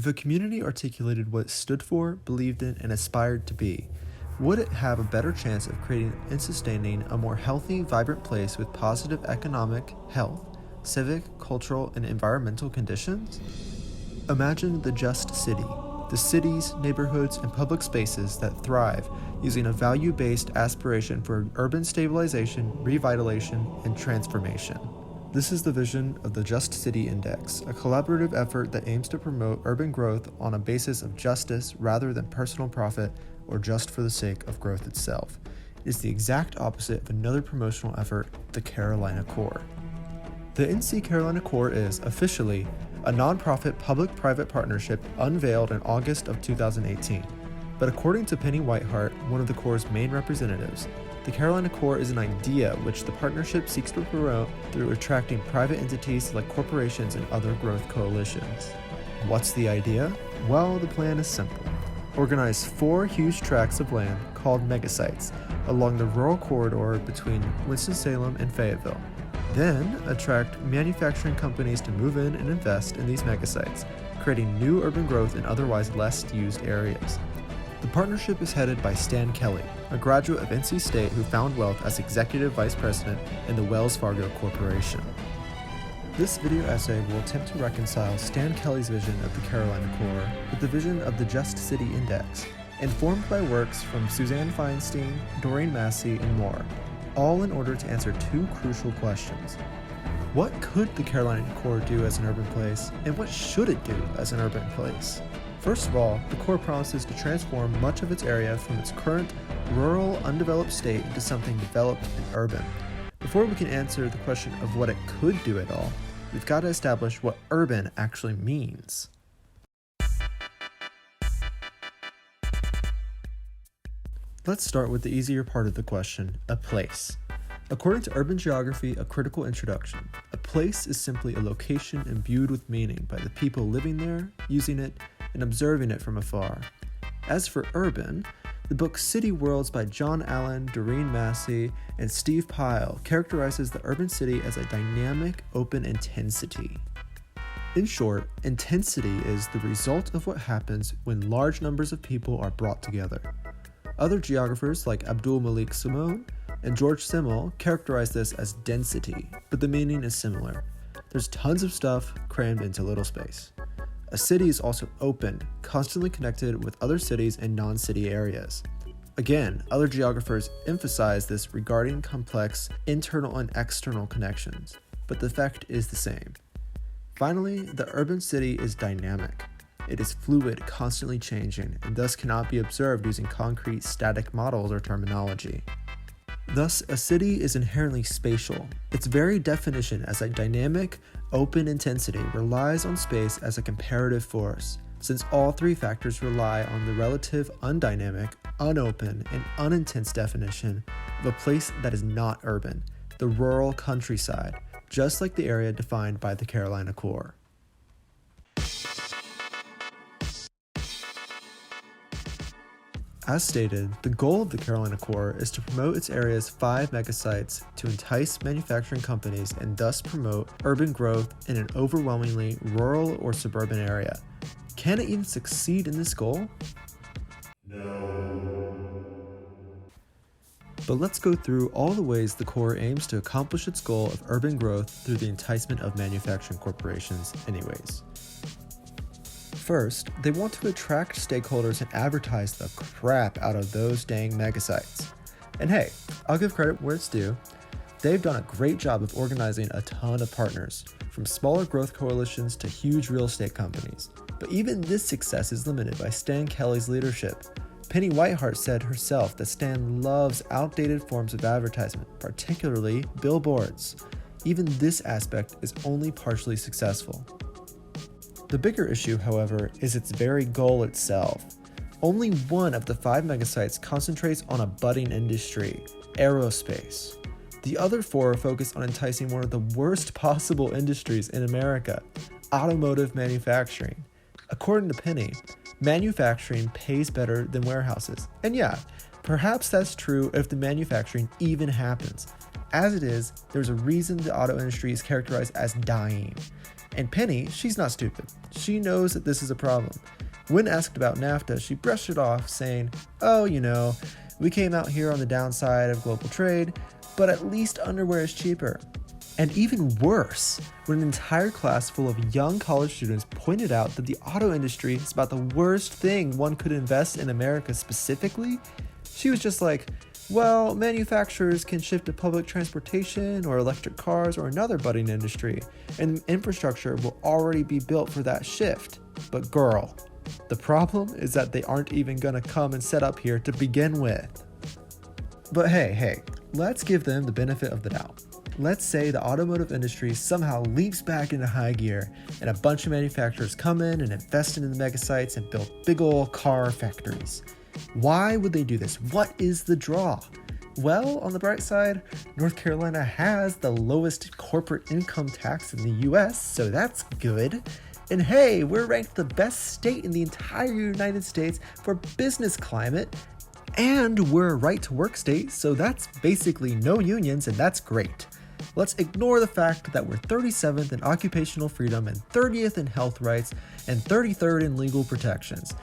If a community articulated what it stood for, believed in, and aspired to be, would it have a better chance of creating and sustaining a more healthy, vibrant place with positive economic, health, civic, cultural, and environmental conditions? Imagine the just city, the cities, neighborhoods, and public spaces that thrive using a value-based aspiration for urban stabilization, revitalization, and transformation. This is the vision of the Just City Index, a collaborative effort that aims to promote urban growth on a basis of justice rather than personal profit or just for the sake of growth itself. It is the exact opposite of another promotional effort, the Carolina Core. The NC Carolina Core is, officially, a nonprofit public-private partnership unveiled in August of 2018. But according to Penny Whitehart, one of the Core's main representatives, the Carolina Core is an idea which the partnership seeks to promote through attracting private entities like corporations and other growth coalitions. What's the idea? Well, the plan is simple. Organize 4 huge tracts of land called megasites along the rural corridor between Winston-Salem and Fayetteville. Then attract manufacturing companies to move in and invest in these megasites, creating new urban growth in otherwise less used areas. The partnership is headed by Stan Kelly, a graduate of NC State who found wealth as Executive Vice President in the Wells Fargo Corporation. This video essay will attempt to reconcile Stan Kelly's vision of the Carolina Core with the vision of the Just City Index, informed by works from Suzanne Feinstein, Doreen Massey, and more, all in order to answer 2 crucial questions. What could the Carolina Core do as an urban place, and what should it do as an urban place? First of all, the Core promises to transform much of its area from its current rural, undeveloped state into something developed and urban. Before we can answer the question of what it could do at all, we've got to establish what urban actually means. Let's start with the easier part of the question, a place. According to Urban Geography, a critical introduction, a place is simply a location imbued with meaning by the people living there, using it, and observing it from afar. As for urban, the book City Worlds by John Allen, Doreen Massey, and Steve Pyle characterizes the urban city as a dynamic, open intensity. In short, intensity is the result of what happens when large numbers of people are brought together. Other geographers like Abdul Malik Simone and George Simmel characterize this as density, but the meaning is similar. There's tons of stuff crammed into little space. A city is also open, constantly connected with other cities and non-city areas. Again, other geographers emphasize this regarding complex internal and external connections, but the effect is the same. Finally, the urban city is dynamic. It is fluid, constantly changing, and thus cannot be observed using concrete, static models or terminology. Thus, a city is inherently spatial. Its very definition as a dynamic, open intensity relies on space as a comparative force, since all 3 factors rely on the relative undynamic, unopen, and unintense definition of a place that is not urban, the rural countryside, just like the area defined by the Carolina Core. As stated, the goal of the Carolina Core is to promote its area's 5 megasites to entice manufacturing companies and thus promote urban growth in an overwhelmingly rural or suburban area. Can it even succeed in this goal? No. But let's go through all the ways the Core aims to accomplish its goal of urban growth through the enticement of manufacturing corporations anyways. First, they want to attract stakeholders and advertise the crap out of those dang megasites. And hey, I'll give credit where it's due. They've done a great job of organizing a ton of partners, from smaller growth coalitions to huge real estate companies. But even this success is limited by Stan Kelly's leadership. Penny Whitehart said herself that Stan loves outdated forms of advertisement, particularly billboards. Even this aspect is only partially successful. The bigger issue, however, is its very goal itself. Only one of the 5 megasites concentrates on a budding industry, aerospace. The other 4 focus on enticing one of the worst possible industries in America, automotive manufacturing. According to Penny, manufacturing pays better than warehouses. And yeah, perhaps that's true if the manufacturing even happens. As it is, there's a reason the auto industry is characterized as dying. And Penny, she's not stupid. She knows that this is a problem. When asked about NAFTA, she brushed it off, saying, "Oh, we came out here on the downside of global trade, but at least underwear is cheaper." And even worse, when an entire class full of young college students pointed out that the auto industry is about the worst thing one could invest in America specifically, she was just like, "Well, manufacturers can shift to public transportation or electric cars or another budding industry, and infrastructure will already be built for that shift. But girl, the problem is that they aren't even gonna come and set up here to begin with." But hey, let's give them the benefit of the doubt. Let's say the automotive industry somehow leaps back into high gear and a bunch of manufacturers come in and invest in the megasites and build big ol' car factories. Why would they do this? What is the draw? Well, on the bright side, North Carolina has the lowest corporate income tax in the US, so that's good. And hey, we're ranked the best state in the entire United States for business climate, and we're a right-to-work state, so that's basically no unions, and that's great. Let's ignore the fact that we're 37th in occupational freedom and 30th in health rights and 33rd in legal protections.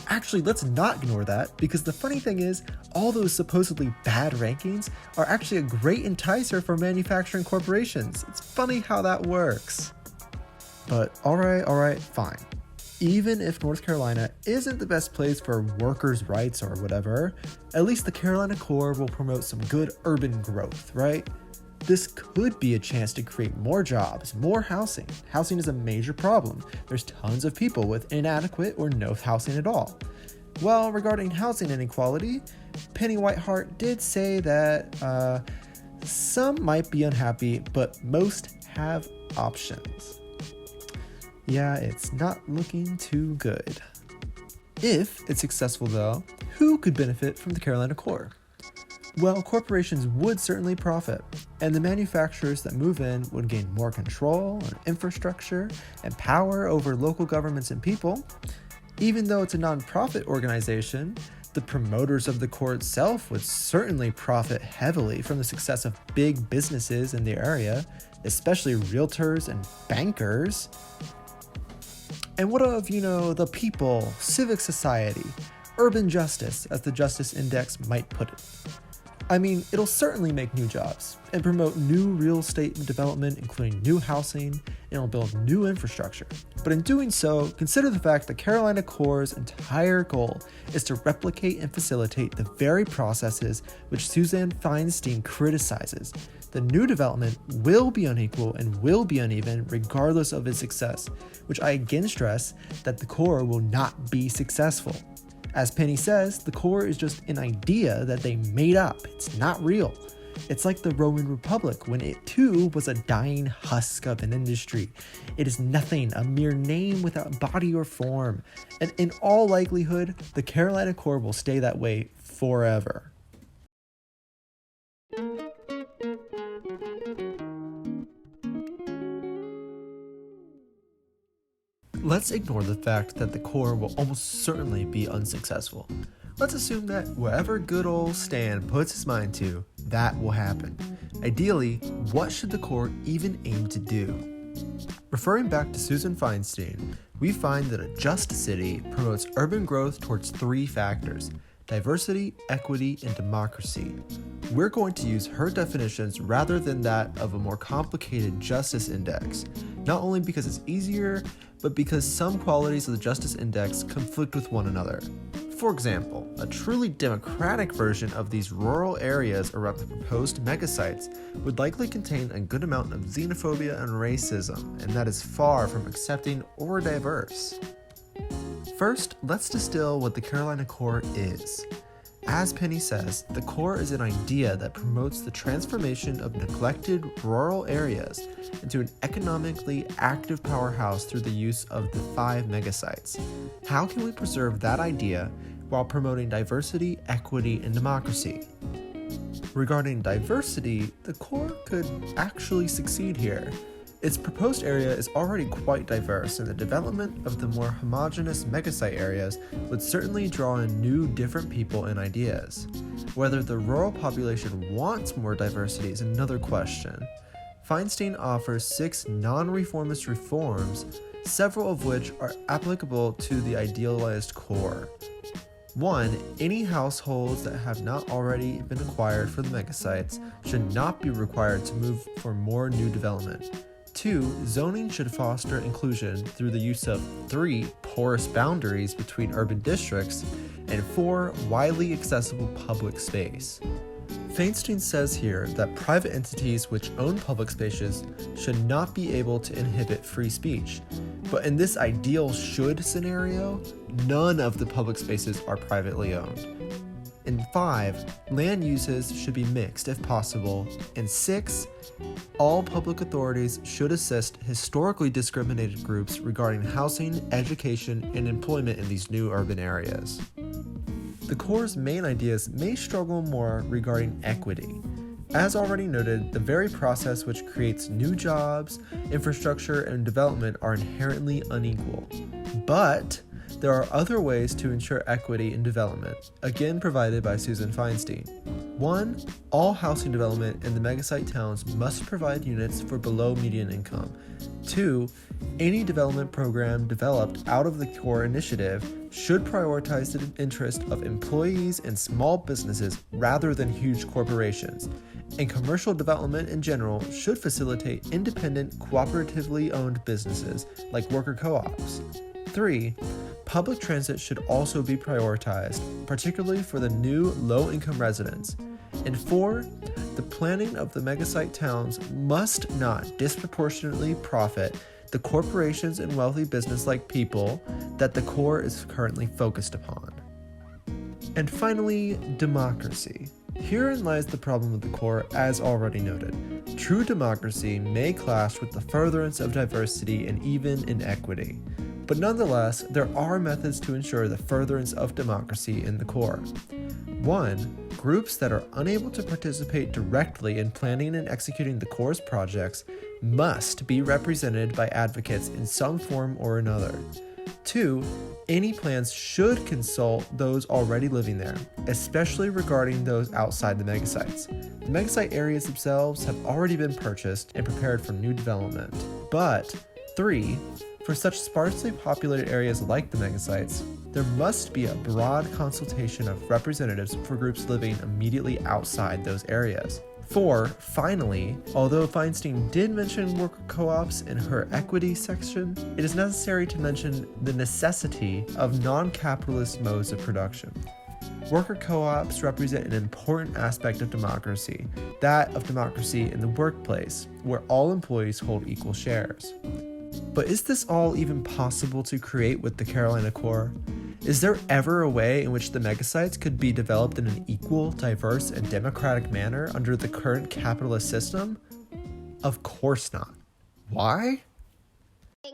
Actually, let's not ignore that, because the funny thing is, all those supposedly bad rankings are actually a great enticer for manufacturing corporations. It's funny how that works. But alright, fine. Even if North Carolina isn't the best place for workers' rights or whatever, at least the Carolina Core will promote some good urban growth, right? This could be a chance to create more jobs, more housing. Housing is a major problem. There's tons of people with inadequate or no housing at all. Well, regarding housing inequality, Penny Whiteheart did say that some might be unhappy, but most have options. Yeah, it's not looking too good. If it's successful though, who could benefit from the Carolina Core? Well, corporations would certainly profit, and the manufacturers that move in would gain more control and infrastructure and power over local governments and people. Even though it's a nonprofit organization, the promoters of the core itself would certainly profit heavily from the success of big businesses in the area, especially realtors and bankers. And what of, the people, civic society, urban justice, as the Justice Index might put it? It'll certainly make new jobs and promote new real estate development, including new housing, and it'll build new infrastructure. But in doing so, consider the fact that Carolina Core's entire goal is to replicate and facilitate the very processes which Suzanne Feinstein criticizes. The new development will be unequal and will be uneven regardless of its success, which I again stress that the core will not be successful. As Penny says, the core is just an idea that they made up. It's not real. It's like the Roman Republic, when it too was a dying husk of an industry. It is nothing, a mere name without body or form. And in all likelihood, the Carolina Core will stay that way forever. Let's ignore the fact that the core will almost certainly be unsuccessful. Let's assume that wherever good old Stan puts his mind to, that will happen. Ideally, what should the core even aim to do? Referring back to Susan Feinstein, we find that a just city promotes urban growth towards 3 factors: diversity, equity, and democracy. We're going to use her definitions rather than that of a more complicated justice index, not only because it's easier, but because some qualities of the Justice Index conflict with one another. For example, a truly democratic version of these rural areas around the proposed megasites would likely contain a good amount of xenophobia and racism, and that is far from accepting or diverse. First, let's distill what the Carolina Core is. As Penny says, the core is an idea that promotes the transformation of neglected rural areas into an economically active powerhouse through the use of the 5 megasites. How can we preserve that idea while promoting diversity, equity, and democracy? Regarding diversity, the core could actually succeed here. Its proposed area is already quite diverse, and the development of the more homogeneous megasite areas would certainly draw in new, different people and ideas. Whether the rural population wants more diversity is another question. Feinstein offers 6 non-reformist reforms, several of which are applicable to the idealized core. 1. Any households that have not already been acquired for the megasites should not be required to move for more new development. 2. Zoning should foster inclusion through the use of 3. Porous boundaries between urban districts, and 4. Widely accessible public space. Feinstein says here that private entities which own public spaces should not be able to inhibit free speech. But in this ideal should scenario, none of the public spaces are privately owned. And 5, land uses should be mixed if possible. And 6, all public authorities should assist historically discriminated groups regarding housing, education, and employment in these new urban areas. The core's main ideas may struggle more regarding equity. As already noted, the very process which creates new jobs, infrastructure, and development are inherently unequal. But there are other ways to ensure equity in development, again provided by Susan Feinstein. 1. All housing development in the megasite towns must provide units for below median income. 2. Any development program developed out of the core initiative should prioritize the interest of employees and small businesses rather than huge corporations. And commercial development in general should facilitate independent, cooperatively owned businesses like worker co-ops. 3. Public transit should also be prioritized, particularly for the new low-income residents. And 4. The planning of the megasite towns must not disproportionately profit the corporations and wealthy business-like people that the core is currently focused upon. And finally, democracy. Herein lies the problem with the core, as already noted. True democracy may clash with the furtherance of diversity and even inequity. But nonetheless, there are methods to ensure the furtherance of democracy in the core. 1. Groups that are unable to participate directly in planning and executing the core's projects must be represented by advocates in some form or another. 2. Any plans should consult those already living there, especially regarding those outside the megasites. The megasite areas themselves have already been purchased and prepared for new development. But 3. For such sparsely populated areas like the megasites, there must be a broad consultation of representatives for groups living immediately outside those areas. 4. Finally, although Feinstein did mention worker co-ops in her equity section, it is necessary to mention the necessity of non-capitalist modes of production. Worker co-ops represent an important aspect of democracy, that of democracy in the workplace, where all employees hold equal shares. But is this all even possible to create with the Carolina core? Is there ever a way in which the megasites could be developed in an equal, diverse, and democratic manner under the current capitalist system? Of course not. Why? What's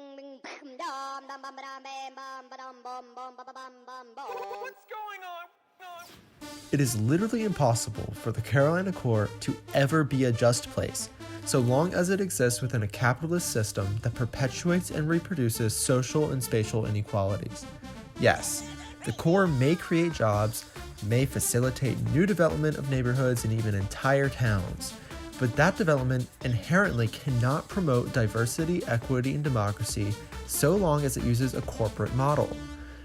going on? It is literally impossible for the Carolina core to ever be a just place, so long as it exists within a capitalist system that perpetuates and reproduces social and spatial inequalities. Yes, the core may create jobs, may facilitate new development of neighborhoods and even entire towns, but that development inherently cannot promote diversity, equity, and democracy so long as it uses a corporate model.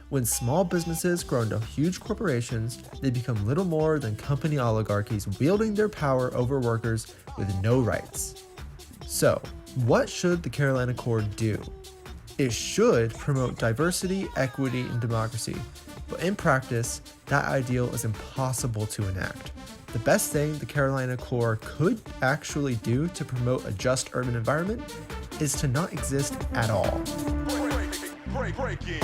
When small businesses grow into huge corporations, they become little more than company oligarchies wielding their power over workers with no rights. So, what should the Carolina core do? It should promote diversity, equity, and democracy, but in practice, that ideal is impossible to enact. The best thing the Carolina core could actually do to promote a just urban environment is to not exist at all. Break it.